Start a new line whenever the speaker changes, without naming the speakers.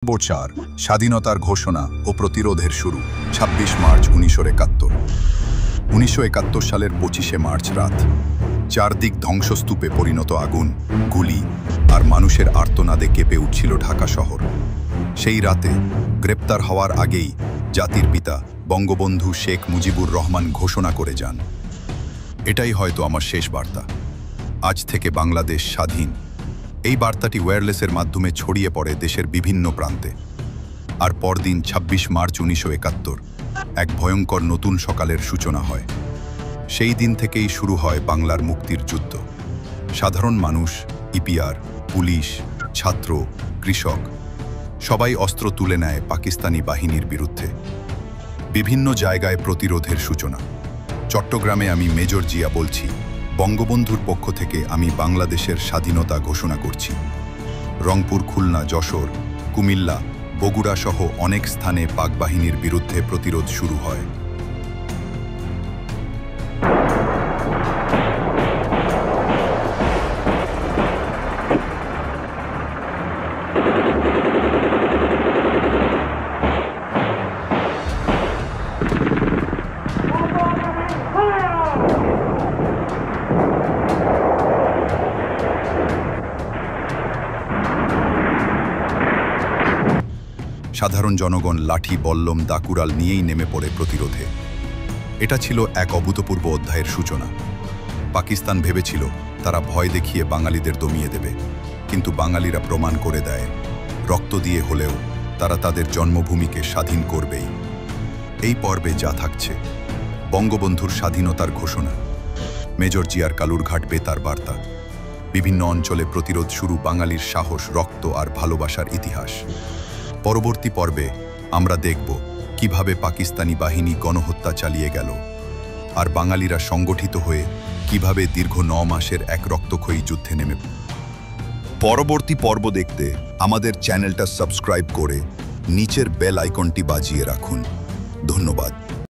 4 স্বাধীনতার ঘোষণা ও প্রতিরোধের শুরু ২৬ মার্চ ১৯৭১। ১৯৭১ সালের ২৫শে মার্চ রাত। চারদিক ধ্বংসস্তূপে পরিণত আগুন, গুলি আর মানুষের আর্তনাদে কেঁপে উঠছিল ঢাকা শহর। সেই রাতে গ্রেপ্তার হওয়ার আগেই জাতির পিতা বঙ্গবন্ধু শেখ মুজিবুর রহমান ঘোষণা করে যান, এটাই হয়তো আমার শেষ বার্তা। আজ থেকে বাংলাদেশ স্বাধীন। এই বার্তাটি ওয়্যারলেসের মাধ্যমে ছড়িয়ে পড়ে দেশের বিভিন্ন প্রান্তে। আর পরদিন ২৬ মার্চ ১৯৭১ এক ভয়ঙ্কর নতুন সকালের সূচনা হয়। সেই দিন থেকেই শুরু হয় বাংলার মুক্তির যুদ্ধ। সাধারণ মানুষ, ইপিআর, পুলিশ, ছাত্র, কৃষক সবাই অস্ত্র তুলে নেয় পাকিস্তানি বাহিনীর বিরুদ্ধে। বিভিন্ন জায়গায় প্রতিরোধের সূচনা। চট্টগ্রামে আমি মেজর জিয়া বলছি, বঙ্গবন্ধুর পক্ষ থেকে আমি বাংলাদেশের স্বাধীনতা ঘোষণা করছি। রংপুর, খুলনা, যশোর, কুমিল্লা, বগুড়া সহ অনেক স্থানে পাক বাহিনীর বিরুদ্ধে প্রতিরোধ শুরু হয়। সাধারণ জনগণ লাঠি, বল্লম, দাকুরাল নিয়েই নেমে পড়ে প্রতিরোধে। এটা ছিল এক অভূতপূর্ব অধ্যায়ের সূচনা। পাকিস্তান ভেবেছিল তারা ভয় দেখিয়ে বাঙালিদের দমিয়ে দেবে, কিন্তু বাঙালিরা প্রমাণ করে দেয় রক্ত দিয়ে হলেও তারা তাদের জন্মভূমিকে স্বাধীন করবেই। এই পর্বে যা থাকছে: বঙ্গবন্ধুর স্বাধীনতার ঘোষণা, মেজর জিয়ার কালুরঘাট বেতার বার্তা, বিভিন্ন অঞ্চলে প্রতিরোধ শুরু, বাঙালির সাহস, রক্ত আর ভালোবাসার ইতিহাস। পরবর্তী পর্বে আমরা দেখব কিভাবে পাকিস্তানি বাহিনী গণহত্যা চালিয়ে গেল আর বাঙালিরা সংগঠিত হয়ে কিভাবে দীর্ঘ ৯ মাসের এক রক্তক্ষয়ী যুদ্ধে নেমে। পরবর্তী পর্ব দেখতে আমাদের চ্যানেলটা সাবস্ক্রাইব করে নিচের বেল আইকনটি বাজিয়ে রাখুন। ধন্যবাদ।